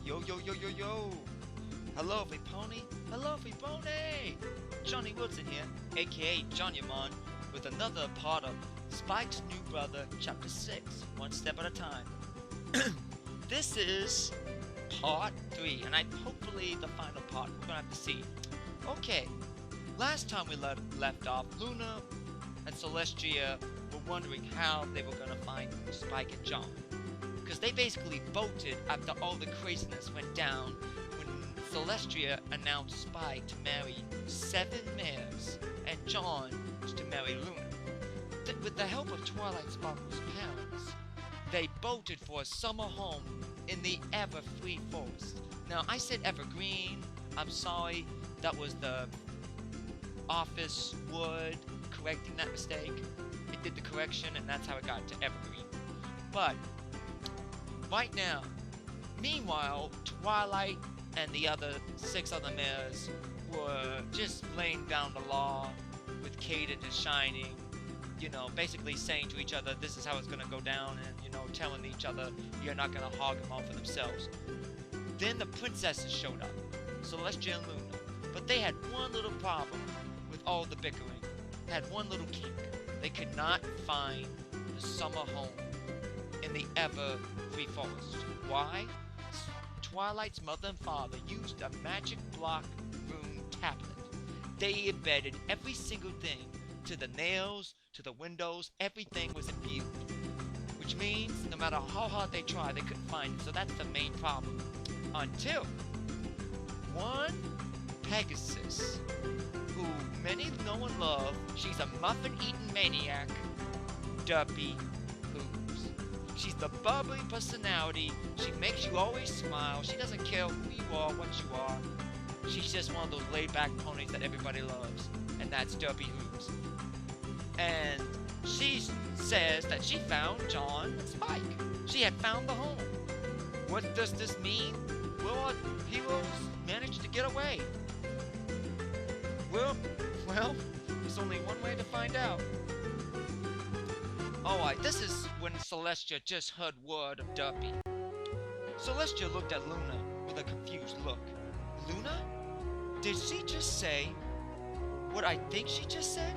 Yo, yo, yo, yo, yo. Hello, Free Pony. Hello, Free Pony. Johnny Wilson here, aka Johnny-mon, with another part of Spike's New Brother, Chapter 6, One Step at a Time. This is part 3, and hopefully the final part. We're gonna have to see. Okay, last time we left off, Luna and Celestia were wondering how they were gonna find Spike and John. Because they basically bolted after all the craziness went down when Celestia announced Spike to marry 7 mares and John was to marry Luna. With the help of Twilight Sparkle's parents, they bolted for a summer home in the Everfree Forest. Now, I said Evergreen. I'm sorry, that was the office word correcting that mistake. It did the correction, and that's how it got to Evergreen. But right now, meanwhile, Twilight and the other 6 other mares were just laying down the law with Cadent and Shining, you know, basically saying to each other, this is how it's gonna go down, and, you know, telling each other you're not gonna hog them all for themselves. Then the princesses showed up, Celestia and Luna, but they had one little problem with all the bickering. Had one little kink. They could not find the summer home in the Everfree Forest. Why? Twilight's mother and father used a magic block rune tablet. They embedded every single thing, to the nails, to the windows, everything was imbued. Which means, no matter how hard they tried, they couldn't find it. So that's the main problem. Until one Pegasus, who many know and love, she's a muffin-eating maniac, Derpy Hooves. She's the bubbly personality. She makes you always smile. She doesn't care who you are, what you are. She's just one of those laid-back ponies that everybody loves. And that's Derpy Hooves. And she says that she found John and Spike. She had found the home. What does this mean? Will our heroes manage to get away? Well, there's only one way to find out. Alright, this is when Celestia just heard word of Derpy. Celestia looked at Luna with a confused look. Luna? Did she just say what I think she just said?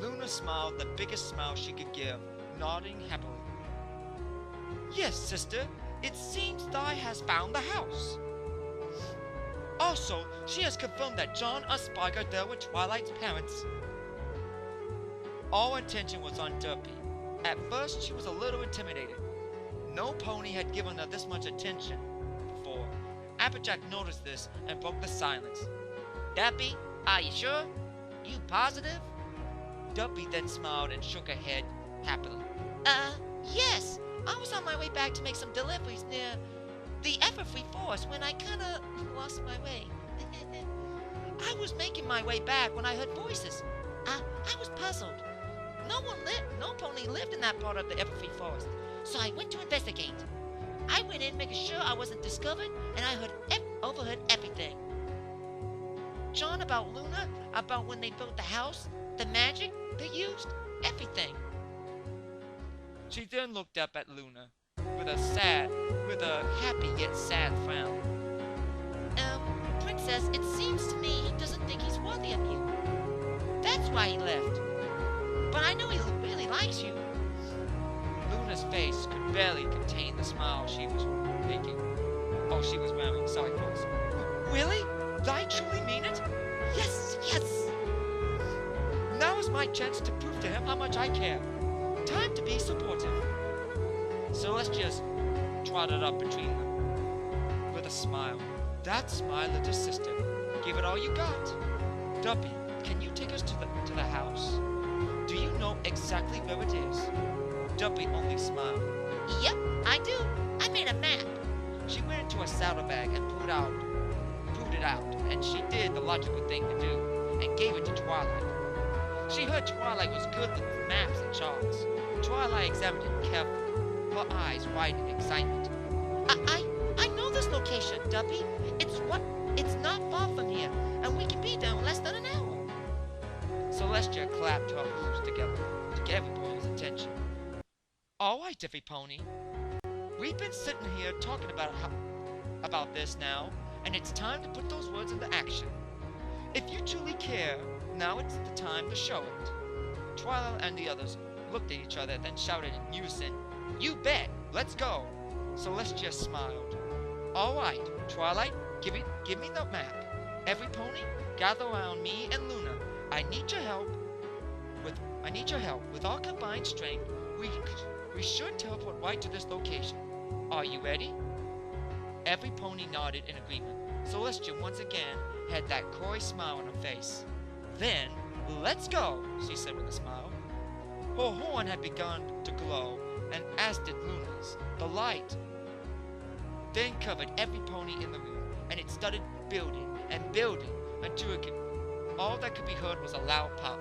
Luna smiled the biggest smile she could give, nodding happily. Yes, sister, it seems Thai has found the house. Also, she has confirmed that John and Spike are there with Twilight's parents. All attention was on Derpy. At first, she was a little intimidated. No pony had given her this much attention before. Applejack noticed this and broke the silence. Derpy, are you sure? You positive? Derpy then smiled and shook her head happily. Yes. I was on my way back to make some deliveries near the Everfree Forest when I kinda lost my way. I was making my way back when I heard voices. I was puzzled. No pony lived in that part of the Everfree Forest, so I went to investigate. I went in making sure I wasn't discovered, and I overheard everything. John about Luna, about when they built the house, the magic they used, everything. She then looked up at Luna with a happy yet sad frown. Princess, it seems to me he doesn't think he's worthy of you. That's why he left. But I know he really likes you. Luna's face could barely contain the smile she was making. Oh, she was wearing. Sorry, folks. Really? Do I truly mean it? Yes. Now is my chance to prove to him how much I care. Time to be supportive. Celestia trotted up between them with a smile. That smile, little sister. Give it all you got. Derpy, can you take us to the house? Do you know exactly where it is? Derpy only smiled. Yep, I do. I made a map. She went into her saddlebag and pulled it out, and she did the logical thing to do, and gave it to Twilight. She heard Twilight was good with maps and charts. Twilight examined it carefully, her eyes widened in excitement. I know this location, Derpy. It's not far from here, and we can be there in less than an hour. Celestia clapped her hooves together to get everybody's attention. All right, Diffy Pony. We've been sitting here talking about about this now, and it's time to put those words into action. If you truly care, now it's the time to show it. Twilight and the others looked at each other, then shouted in unison, "You bet! Let's go!" Celestia smiled. "All right, Twilight, give me the map. Every pony, gather around me and Luna. I need your help. With our combined strength, we should teleport right to this location. Are you ready?" Every pony nodded in agreement. Celestia once again had that coy smile on her face. "Then, let's go," she said with a smile. Her horn had begun to glow, and as did Luna's. The light then covered every pony in the room, and it started building and building until all that could be heard was a loud pop.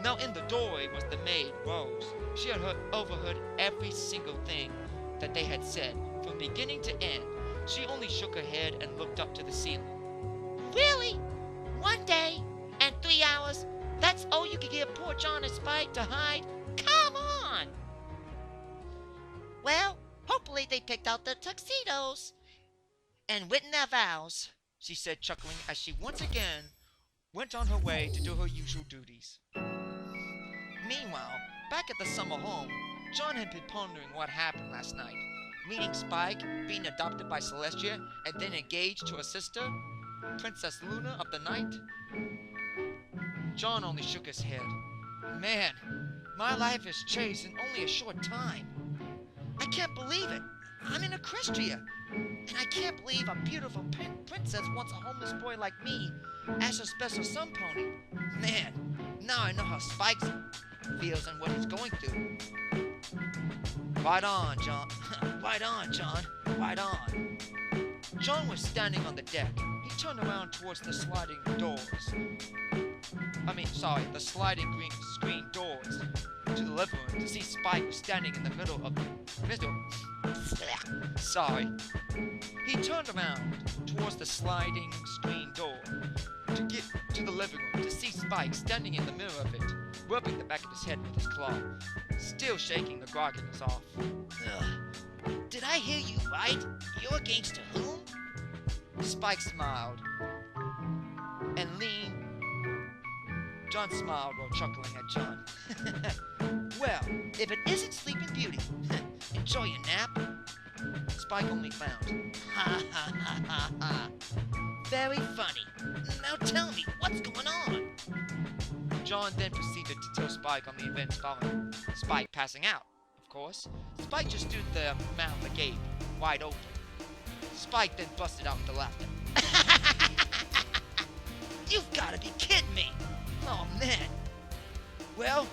Now in the doorway was the maid, Rose. She had overheard every single thing that they had said, from beginning to end. She only shook her head and looked up to the ceiling. Really? 1 day and 3 hours? That's all you could give poor John and Spike to hide? Come on! Well, hopefully they picked out their tuxedos and written their vows, she said, chuckling as she once again went on her way to do her usual duties. Meanwhile, back at the summer home, John had been pondering what happened last night. Meeting Spike, being adopted by Celestia, and then engaged to her sister, Princess Luna of the Night. John only shook his head. Man, my life has changed in only a short time. I can't believe it. I'm in Equestria, and I can't believe a beautiful princess wants a homeless boy like me as her special sun pony. Man, now I know how Spike feels and what he's going through. Right on, John. Right on, John. Right on. John was standing on the deck. He turned around towards the sliding green screen doors to the living room to see Spike was standing in the middle. Sorry. He turned around towards the sliding screen door to get to the living room to see Spike standing in the middle of it, rubbing the back of his head with his claw, still shaking the grogginess off. Did I hear you right? You're against whom? Spike smiled and leaned. John smiled while chuckling at John. Well, if it isn't Sleeping Beauty, enjoy your nap. Spike only frowned. Ha ha ha ha ha. Very funny. Now tell me, what's going on? John then proceeded to tell Spike on the events following Spike passing out, of course. Spike just stood there, mouth agape, wide open. Spike then busted out with laughter. You've got to be kidding me. Oh, man. Well,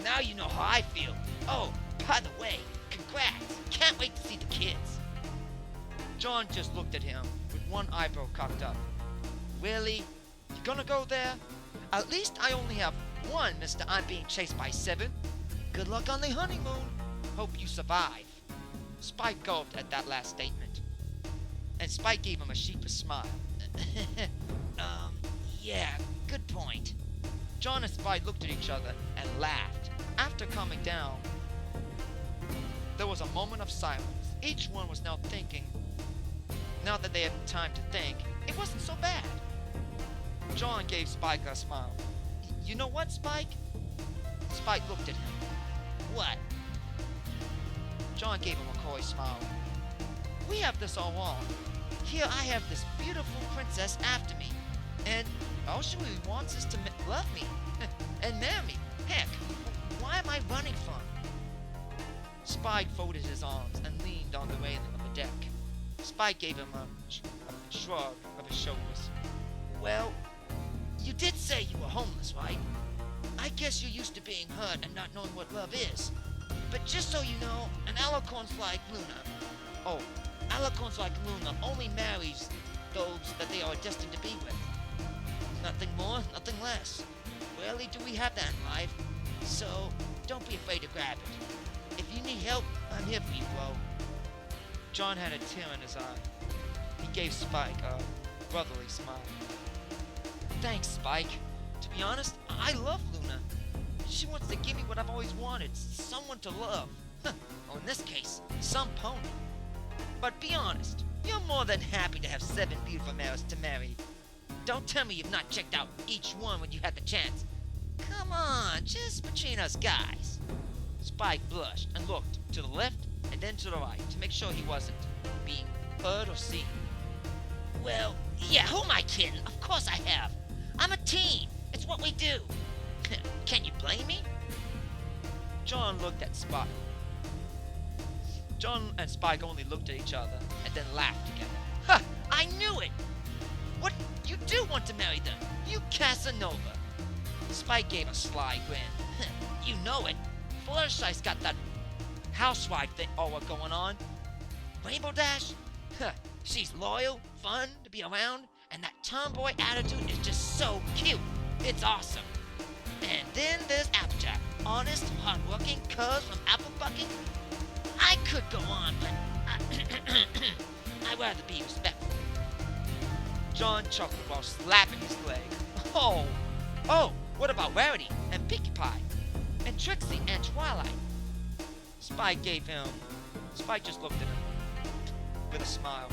now you know how I feel. Oh, by the way, congrats. Can't wait to see the kids. John just looked at him with one eyebrow cocked up. Really? You gonna go there? At least I only have one, Mr. I'm being chased by 7. Good luck on the honeymoon. Hope you survive. Spike gulped at that last statement. And Spike gave him a sheepish smile. Yeah, good point. John and Spike looked at each other and laughed. After calming down, there was a moment of silence. Each one was now thinking. Now that they had time to think, it wasn't so bad. John gave Spike a smile. You know what, Spike? Spike looked at him. What? John gave him a coy smile. We have this all wrong. Here I have this beautiful princess after me, and all she really wants is to love me and marry me. Heck, why am I running from? Spike folded his arms and leaned on the railing of the deck. Spike gave him a shrug of his shoulders. Well, you did say you were homeless, right? I guess you're used to being hurt and not knowing what love is. But just so you know, an alicorn's like Luna. Oh, alicorns like Luna only marries those that they are destined to be with. Nothing more, nothing less. Rarely do we have that in life, so don't be afraid to grab it. If you need help, I'm here for you, bro. John had a tear in his eye. He gave Spike a brotherly smile. Thanks, Spike. To be honest, I love Luna. She wants to give me what I've always wanted, someone to love. Or in this case, some pony. But be honest, You're more than happy to have 7 beautiful males to marry. Don't tell me you've not checked out each one when you had the chance. Come on, just between us guys. Spike blushed and looked to the left and then to the right to make sure he wasn't being heard or seen. Well, yeah, who am I kidding? Of course I have. I'm a team. It's what we do. Can you blame me? John looked at Spike. John and Spike only looked at each other and then laughed together. Ha! I knew it! What? You do want to marry them? You Casanova! Spike gave a sly grin. You know it. Fluttershy's got that housewife thing going on. Rainbow Dash? Huh. She's loyal, fun to be around, and that tomboy attitude is just so cute. It's awesome. And then there's Applejack. Honest, hardworking, cuz from apple bucking. I could go on, but I'd rather be respectful. John chuckled while slapping his leg. Oh, what about Rarity and Pinkie Pie? And Trixie and Twilight. Spike just looked at him with a smile.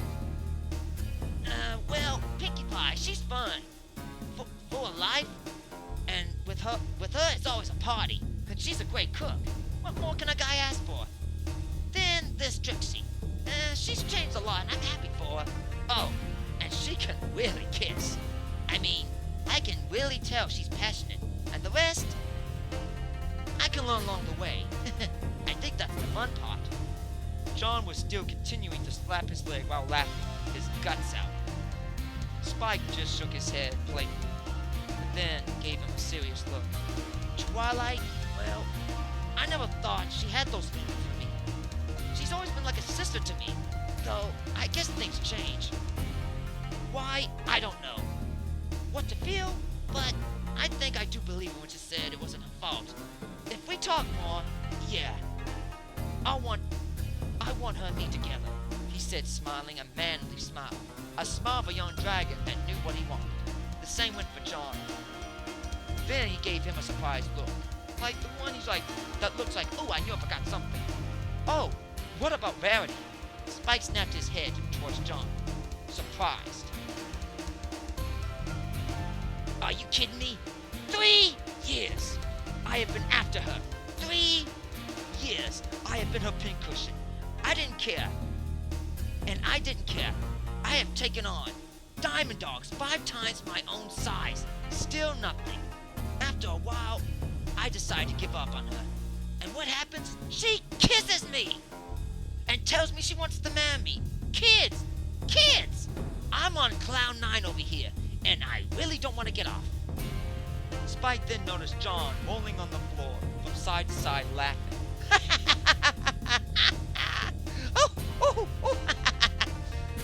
Well, Pinkie Pie, she's fun. Full of life. And with her, it's always a party. And she's a great cook. What more can a guy ask for? Then there's Trixie. She's changed a lot, and I'm happy for her. Oh, and she can really kiss. I mean, I can really tell she's passionate. And the rest, I can learn along the way. I think that's the fun part. John was still continuing to slap his leg while laughing his guts out. Spike just shook his head playfully, but then gave him a serious look. Twilight, well, I never thought she had those feelings for me. She's always been like a sister to me, though I guess things change. Why, I don't know what to feel, but I think I do believe her when she said it wasn't her fault. If we talk more, yeah, I want her and me together, he said, smiling a manly smile. A smile of a young dragon that knew what he wanted. The same went for John. Then he gave him a surprised look. Like the one he's like, that looks like, oh, I knew I forgot something. Oh, what about Rarity? Spike snapped his head towards John, surprised. Are you kidding me? 3 years! I have been after her. 3 years I have been her pincushion. I didn't care. And I didn't care. I have taken on diamond dogs 5 times my own size. Still nothing. After a while, I decide to give up on her. And what happens? She kisses me! And tells me she wants to marry me. Kids! Kids! I'm on cloud 9 over here, and I really don't want to get off. Spike then noticed John rolling on the floor from side to side laughing.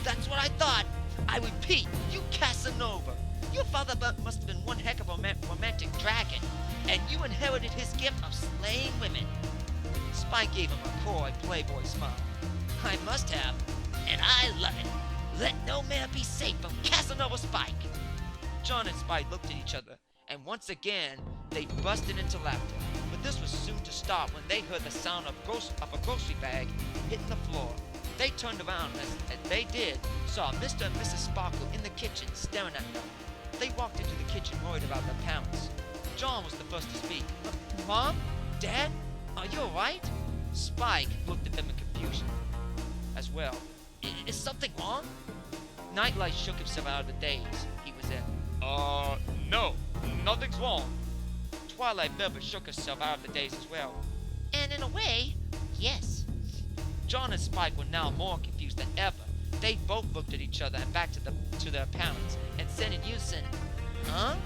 That's what I thought. I repeat, you Casanova. Your father must have been one heck of a romantic dragon, and you inherited his gift of slaying women. Spike gave him a coy playboy smile. I must have, and I love it. Let no man be safe from Casanova Spike. John and Spike looked at each other, and once again, they busted into laughter. But this was soon to stop when they heard the sound of a grocery bag hitting the floor. They turned around, as they did, saw Mr. and Mrs. Sparkle in the kitchen staring at them. They walked into the kitchen worried about their parents. John was the first to speak. Mom? Dad? Are you alright? Spike looked at them in confusion as well. Is something wrong? Nightlight shook himself out of the daze he was in. No, nothing's wrong. Twilight Velvet shook herself out of the daze as well. And in a way, yes. John and Spike were now more confused than ever. They both looked at each other and back to their parents and said in unison, huh?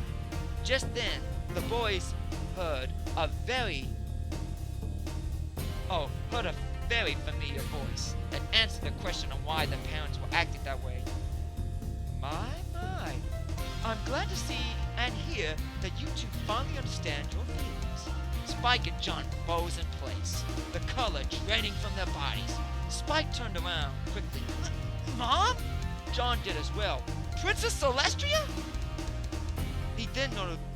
Just then, the boys heard a very familiar voice that answered the question on why the parents were acting that way. My. I'm glad to see and hear that you two finally understand your feelings. Spike and John froze in place, the color draining from their bodies. Spike turned around quickly. Mom? John did as well. Princess Celestia? He then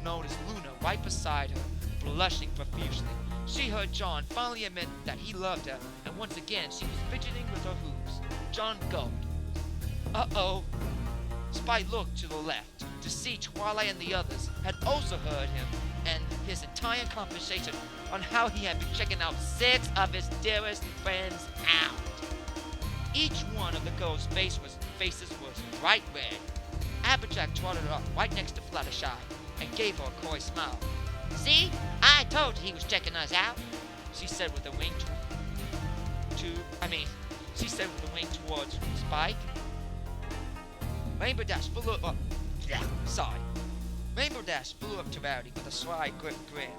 noticed Luna right beside her, blushing profusely. She heard John finally admit that he loved her, and once again she was fidgeting with her hooves. John gulped. Uh-oh. Spike looked to the left to see Twilight and the others had also heard him and his entire conversation on how he had been checking out 6 of his dearest friends out. Each one of the girls' faces was bright red. Applejack trotted up right next to Fluttershy and gave her a coy smile. "See? I told you he was checking us out," she said with a wink towards Spike. Rainbow Dash flew up to Rowdy with a sly grin.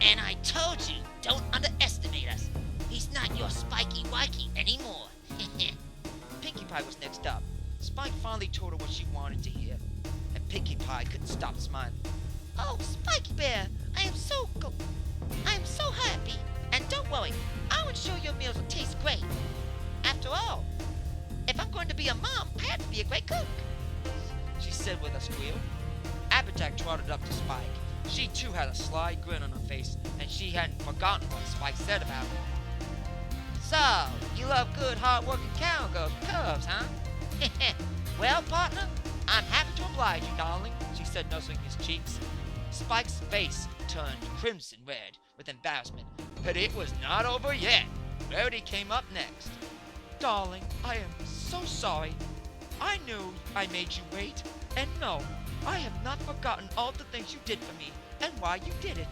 "And I told you, don't underestimate us. He's not your Spiky Wikey anymore." Pinkie Pie was next up. Spike finally told her what she wanted to hear, and Pinkie Pie couldn't stop smiling. "Oh, Spiky Bear, I am so happy. And don't worry, I'll ensure your meals will taste great. After all, if I'm going to be a mom, I have to be a great cook," she said with a squeal. Applejack trotted up to Spike. She too had a sly grin on her face, and she hadn't forgotten what Spike said about her. "So, you love good, hard-working cowgirls with curves, huh?" "Well, partner, I'm happy to oblige you, darling," she said, nuzzling his cheeks. Spike's face turned crimson red with embarrassment, but it was not over yet. Rarity came up next. "Darling, I am so sorry. I knew I made you wait, and no, I have not forgotten all the things you did for me and why you did it.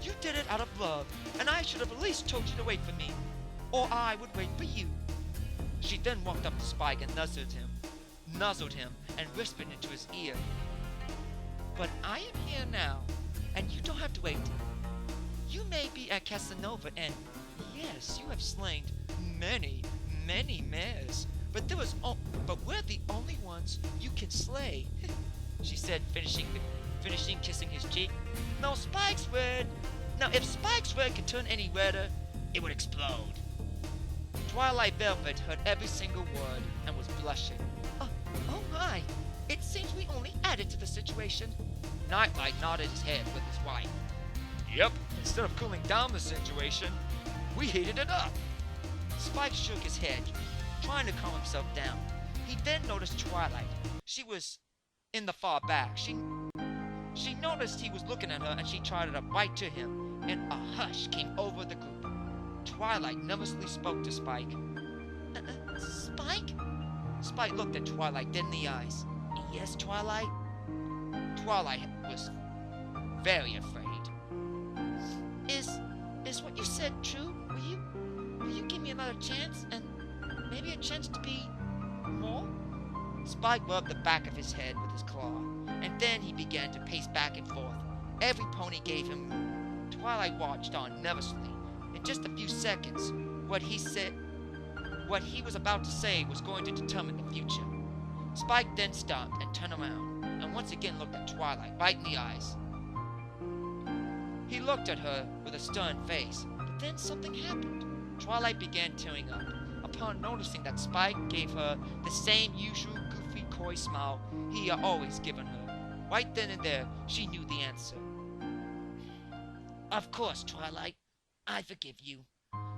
You did it out of love, and I should have at least told you to wait for me, or I would wait for you." She then walked up to Spike and nuzzled him and whispered into his ear, "But I am here now, and you don't have to wait. You may be at Casanova, and yes, you have slain many, many mares, but we're the only ones you can slay," she said, finishing kissing his cheek. Now, if Spike's red could turn any redder, it would explode." Twilight Velvet heard every single word and was blushing. Oh my, it seems we only added to the situation." Nightlight nodded his head with his wife. "Yep, instead of cooling down the situation, we heated it up." Spike shook his head, trying to calm himself down. He then noticed Twilight. She was in the far back. She noticed he was looking at her, and she trotted up right to him, and a hush came over the group. Twilight nervously spoke to Spike. "Spike?" Spike looked at Twilight dead in the eyes. "Yes, Twilight?" Twilight was very afraid. Is what you said true? Will you give me another chance, and maybe a chance to be more?" Spike rubbed the back of his head with his claw, and then he began to pace back and forth. Every pony gave him room. Twilight watched on nervously. In just a few seconds, what he was about to say was going to determine the future. Spike then stopped and turned around, and once again looked at Twilight right in the eyes. He looked at her with a stern face, but then something happened. Twilight began tearing up. Upon noticing that Spike gave her the same usual goofy, coy smile he had always given her, right then and there, she knew the answer. "Of course, Twilight. I forgive you.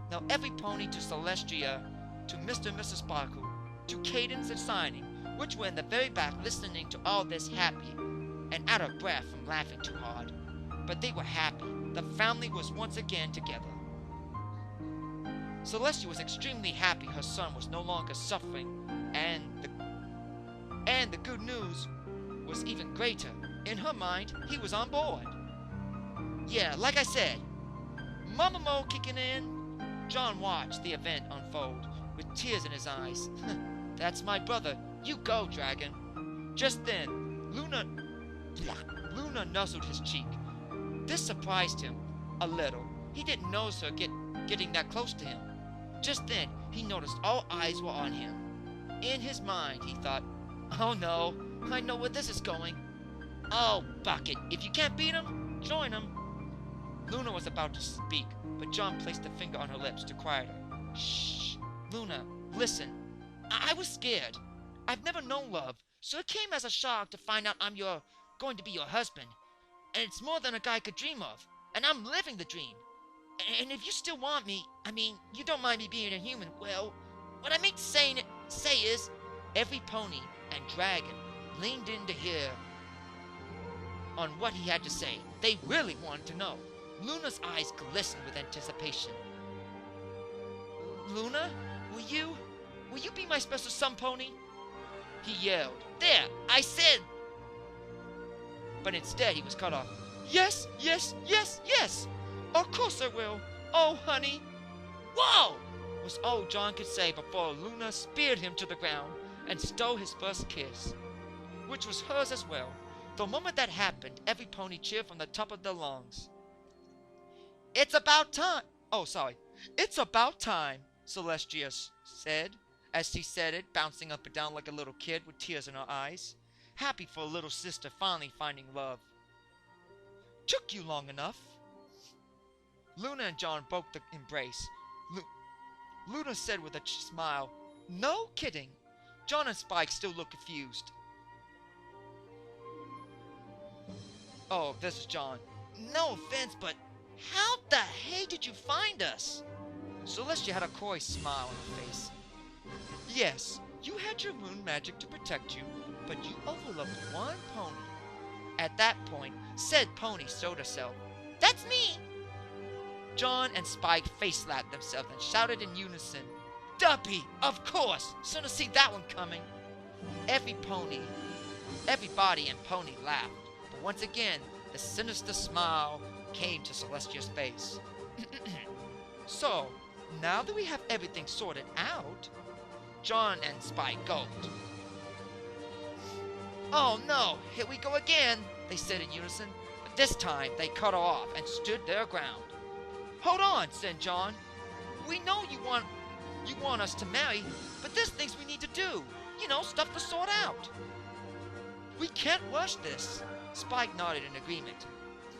Now every pony to Celestia, to Mr. and Mrs. Sparkle, to Cadence and Signing, which were in the very back listening to all this happy, and out of breath from laughing too hard. But they were happy. The family was once again together. Celestia was extremely happy her son was no longer suffering, and the good news was even greater. In her mind, he was on board. Yeah, like I said, Mama Mo kicking in. John watched the event unfold with tears in his eyes. "That's my brother. You go, Dragon." Just then, Luna nuzzled his cheek. This surprised him a little. He didn't notice her getting that close to him. Just then, he noticed all eyes were on him. In his mind, he thought, "Oh no, I know where this is going. Oh, bucket, if you can't beat him, join him." Luna was about to speak, but John placed a finger on her lips to quiet her. "Shh, Luna, listen. I was scared. I've never known love, so it came as a shock to find out I'm going to be your husband. And it's more than a guy could dream of, and I'm living the dream. And if you still want me, you don't mind me being a human, well, what I mean to say is, Every pony and dragon leaned in to hear on what he had to say. They really wanted to know. Luna's eyes glistened with anticipation. Luna, will you be my special sun pony? He yelled. There, I said. But instead he was cut off. Yes, yes, yes, yes. Of course I will. Oh, honey. Whoa! Was all John could say before Luna speared him to the ground and stole his first kiss, which was hers as well. The moment that happened, every pony cheered from the top of their lungs. It's about time. Oh, sorry. It's about time, Celestia said, as she said it, bouncing up and down like a little kid with tears in her eyes, happy for a little sister finally finding love. Took you long enough. Luna and John broke the embrace. Luna said with a smile, No kidding. John and Spike still looked confused. Oh, this is John. No offense, but how the hey did you find us? Celestia had a coy smile on her face. Yes, you had your moon magic to protect you, but you overlooked one pony. At that point, said pony showed herself. That's me! John and Spike face-slapped themselves and shouted in unison, Duppy, of course! Shouldn't have seen that one coming. Everybody and pony laughed, but once again, the sinister smile came to Celestia's face. So, now that we have everything sorted out, John and Spike gulped. Oh no, here we go again, they said in unison, but this time they cut her off and stood their ground. Hold on, said John. We know you want us to marry, but there's things we need to do. You know, stuff to sort out. We can't rush this. Spike nodded in agreement.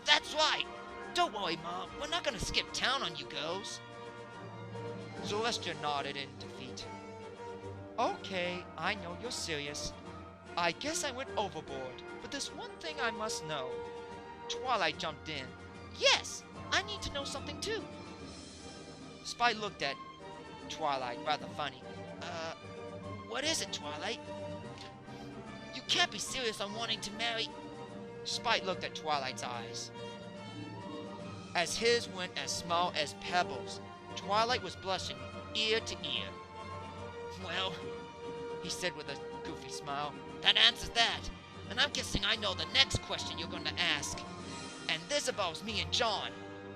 That's right. Don't worry, Mom. We're not gonna skip town on you girls. Celestia nodded in defeat. Okay, I know you're serious. I guess I went overboard, but there's one thing I must know. Twilight jumped in. Yes, I need to know something too. Spike looked at Twilight, rather funny. What is it, Twilight? You can't be serious on wanting to marry... Spike looked at Twilight's eyes. As his went as small as pebbles, Twilight was blushing ear to ear. Well, he said with a goofy smile, that answers that. And I'm guessing I know the next question you're going to ask. And this involves me and John.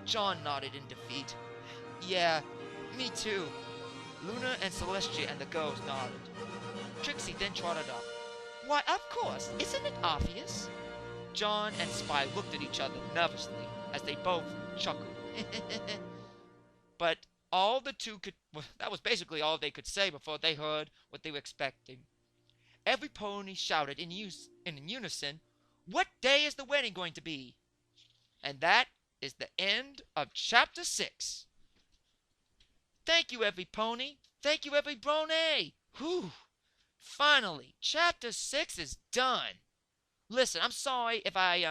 John nodded in defeat. Yeah, me too. Luna and Celestia and the girls nodded. Trixie then trotted up. Why, of course, isn't it obvious? John and Spike looked at each other nervously as they both chuckled. But all the two could... Well, that was basically all they could say before they heard what they were expecting. Every pony shouted in unison, What day is the wedding going to be? And that is the end of Chapter 6. Thank you, every pony. Thank you, every brony. Whew. Finally, Chapter 6 is done. Listen, I'm sorry if I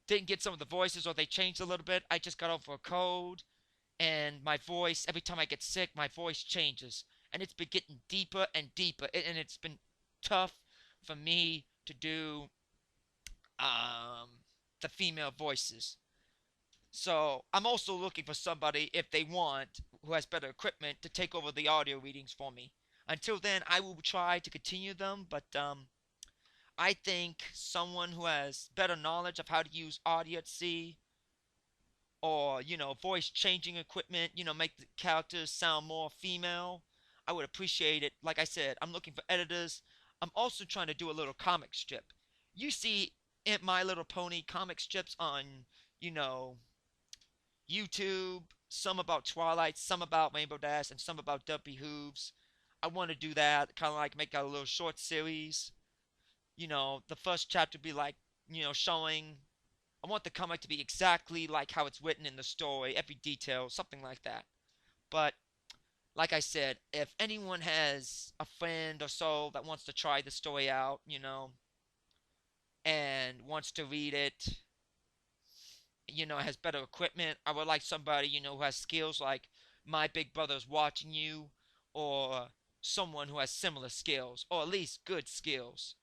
didn't get some of the voices or they changed a little bit. I just got over a cold, and my voice, every time I get sick, my voice changes. And it's been getting deeper and deeper, and it's been tough for me to do the female voices. So I'm also looking for somebody, if they want, who has better equipment to take over the audio readings for me. Until then, I will try to continue them, but I think someone who has better knowledge of how to use Audacity or, voice changing equipment, make the characters sound more female, I would appreciate it. Like I said, I'm looking for editors. I'm also trying to do a little comic strip. You see My Little Pony comic strips on, YouTube, some about Twilight, some about Rainbow Dash, and some about Dumpy Hooves. I want to do that, kind of like make a little short series. The first chapter be like, showing. I want the comic to be exactly like how it's written in the story, every detail, something like that. But, like I said, if anyone has a friend or so that wants to try the story out, and wants to read it, has better equipment, I would like somebody, who has skills like My Big Brother's Watching You, or someone who has similar skills, or at least good skills.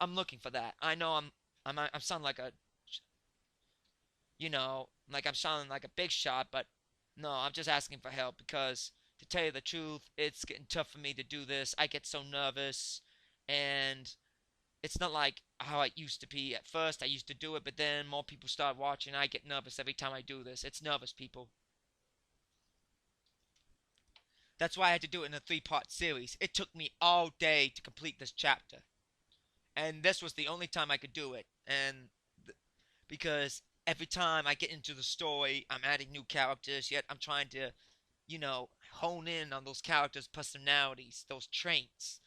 I'm looking for that. I know I'm sounding like a, like I'm sounding like a big shot, but no, I'm just asking for help because to tell you the truth, it's getting tough for me to do this. I get so nervous, and it's not like how it used to be. At first, I used to do it, but then more people start watching. I get nervous every time I do this. It's nervous, people. That's why I had to do it in a 3-part series. It took me all day to complete this chapter. And this was the only time I could do it. And because every time I get into the story, I'm adding new characters, yet I'm trying to, hone in on those characters' personalities, those traits,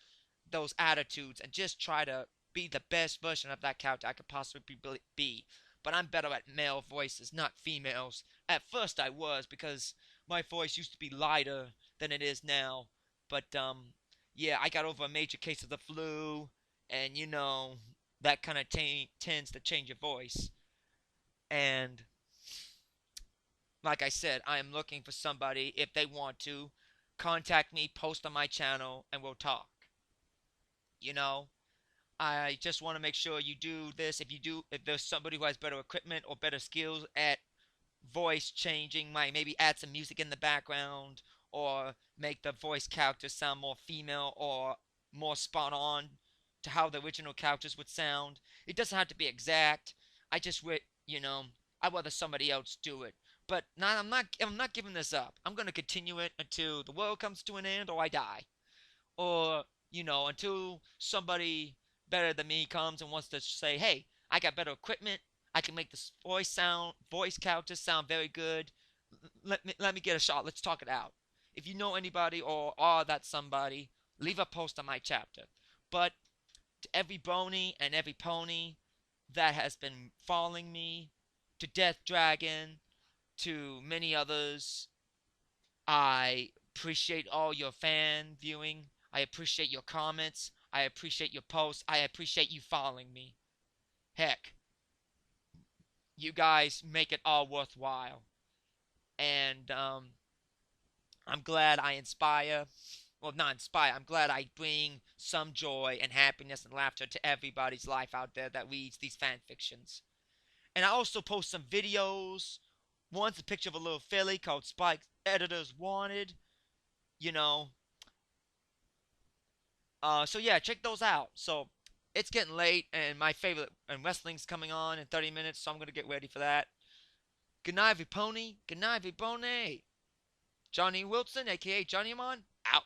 those attitudes, and just try to be the best version of that character I could possibly be. But I'm better at male voices, not females. At first I was, because my voice used to be lighter than it is now. But, yeah, I got over a major case of the flu, and, that kind of tends to change your voice. And like I said, I am looking for somebody. If they want to, contact me, post on my channel, and we'll talk. You know, I just want to make sure you do this. If there's somebody who has better equipment or better skills at voice changing, might maybe add some music in the background or make the voice characters sound more female or more spot on to how the original characters would sound. It doesn't have to be exact. I just I'd rather somebody else do it. But now I'm not giving this up. I'm gonna continue it until the world comes to an end or I die. Or, until somebody better than me comes and wants to say, hey, I got better equipment. I can make this voice characters sound very good. Let me get a shot. Let's talk it out. If you know anybody or are that somebody, leave a post on my chapter. But to every brony and every pony that has been following me, to Death Dragon, to many others, I appreciate all your fan viewing. I appreciate your comments. I appreciate your posts. I appreciate you following me. Heck, you guys make it all worthwhile. And I'm glad I inspire. Well, not inspire. I'm glad I bring some joy and happiness and laughter to everybody's life out there that reads these fan fictions. And I also post some videos. One's a picture of a little filly called Spike Editors Wanted. You know. So yeah, check those out. So it's getting late, and my favorite and wrestling's coming on in 30 minutes, so I'm gonna get ready for that. Good night, Vipony. Good night, Vipony. Johnny Wilson, aka Johnny Amon, out.